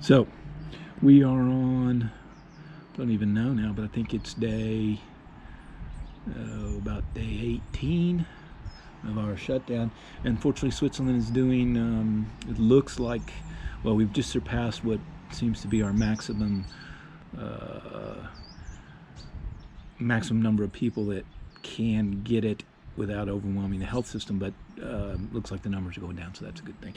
So we are on, don't even know now, but I think it's about day 18 of our shutdown. And fortunately, Switzerland is doing, it looks like, well, we've just surpassed what seems to be our maximum number of people that can get it without overwhelming the health system, but looks like the numbers are going down, so that's a good thing.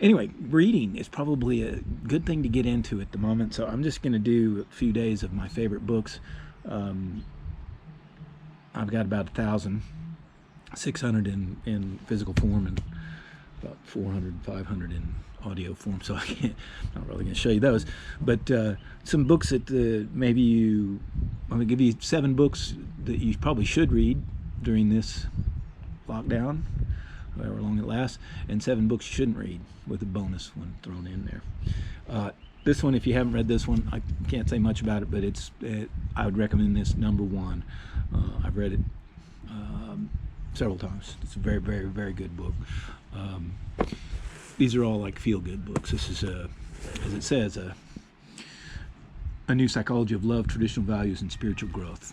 Anyway, reading is probably a good thing to get into at the moment, so I'm just going to do a few days of my favorite books. I've got about 1,600 in physical form and about 400, 500 in audio form, so I'm not really going to show you those. But some books that I'm going to give you 7 books that you probably should read during this lockdown, however long it lasts, and 7 books you shouldn't read, with a bonus one thrown in there. This one, if you haven't read this one, I can't say much about it, but I would recommend this, number 1. I've read it several times. It's a very, very, very good book. These are all like feel-good books. This is, as it says, a new psychology of love, traditional values, and spiritual growth.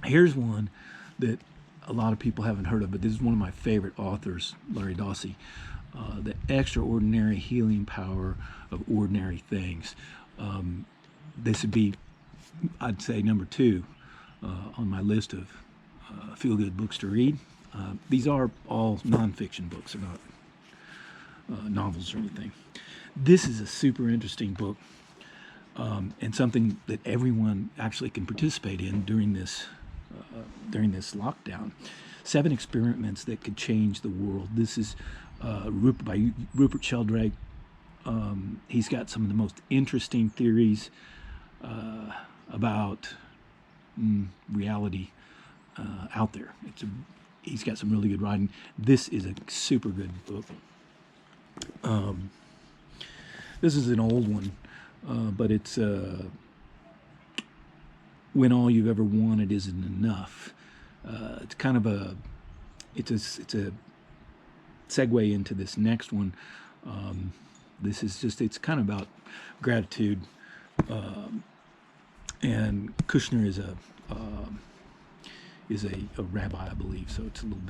Here's one that a lot of people haven't heard of, but this is one of my favorite authors, Larry Dossey. The Extraordinary Healing Power of Ordinary Things. This would be, I'd say, number 2 on my list of feel-good books to read. These are all nonfiction books, they're not novels or anything. This is a super interesting book, and something that everyone actually can participate in during this lockdown. 7 experiments that could change the world. This is by Rupert Sheldrake. He's got some of the most interesting theories about reality out there. He's got some really good writing. This is a super good book. This is an old one, but it's When All You've Ever Wanted Isn't Enough. It's kind of it's a segue into this next one. This is it's kind of about gratitude. And Kushner is a rabbi, I believe, so it's a little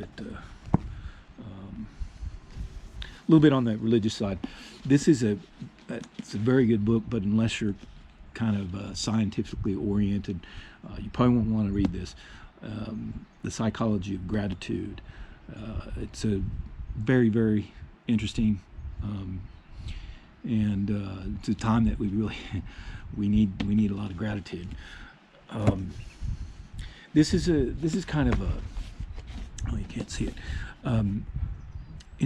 bit on the religious side. This is it's a very good book, but unless you're kind of scientifically oriented, you probably won't want to read this. The Psychology of Gratitude. It's a very, very interesting, and it's a time that we really we need a lot of gratitude. This is kind of oh, you can't see it. In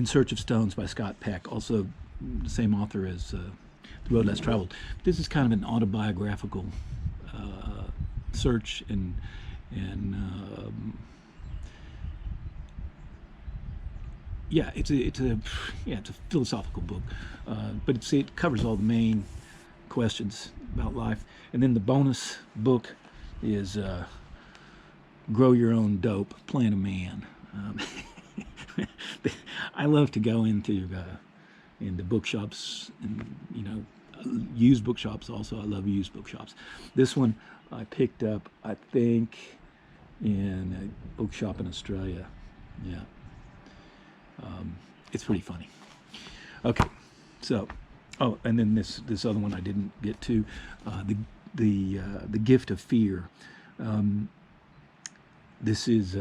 Search of Stones by Scott Peck, also the same author as The Road Less Traveled. This is kind of an autobiographical search and yeah, it's a philosophical book, but it covers all the main questions about life. And then the bonus book is Grow Your Own Dope, Plant a Man. I love to go into bookshops and used bookshops also. I love used bookshops. This one I picked up, I think, in a bookshop in Australia. Yeah. It's pretty funny. Okay, so, oh, and then this other one I didn't get to, the Gift of Fear. This is,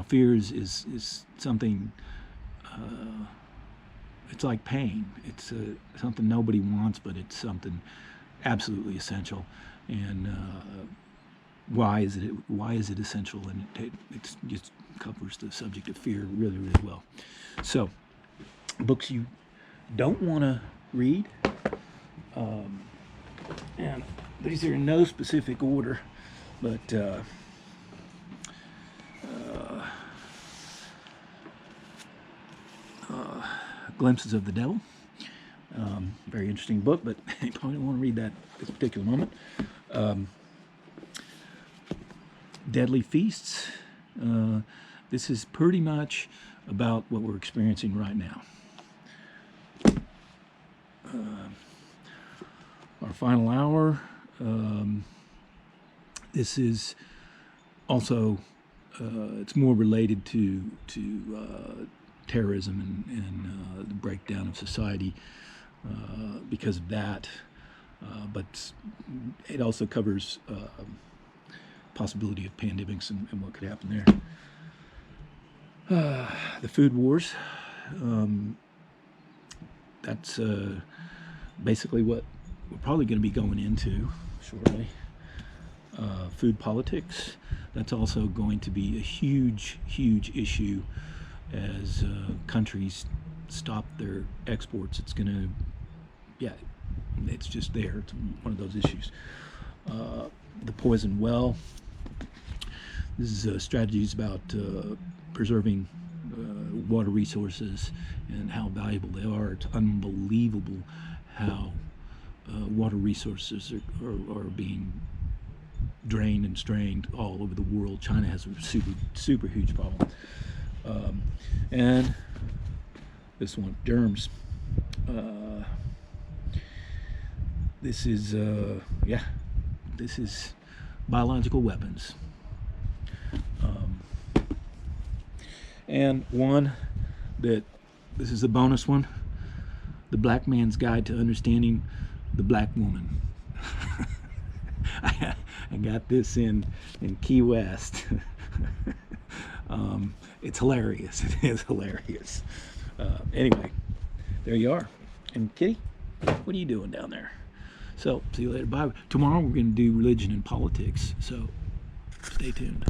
fear is something. It's like pain. It's something nobody wants, but it's something absolutely essential. And why is it essential? And it just covers the subject of fear really, really well. So, books you don't want to read, and these are in no specific order, but Glimpses of the Devil. Very interesting book, but you probably don't want to read that at this particular moment. Deadly Feasts. This is pretty much about what we're experiencing right now. our final hour. This is also it's more related to terrorism and the breakdown of society because of that. But it also covers possibility of pandemics and what could happen there. The food wars. That's basically what we're probably going to be going into shortly. Food politics. That's also going to be a huge, huge issue as countries stop their exports. It's going to, yeah, it's just there. It's one of those issues. The poison well. This is strategies about preserving water resources and how valuable they are. It's unbelievable how water resources are being drained and strained all over the world. China has a super huge problem. And this one, germs. This is this is biological weapons. And one that, this is a bonus one, The Black Man's Guide to Understanding the Black Woman. I got this in Key West. It's hilarious. It is hilarious. Anyway, there you are. And Kitty, what are you doing down there? So, see you later. Bye. Tomorrow we're going to do religion and politics. So, stay tuned.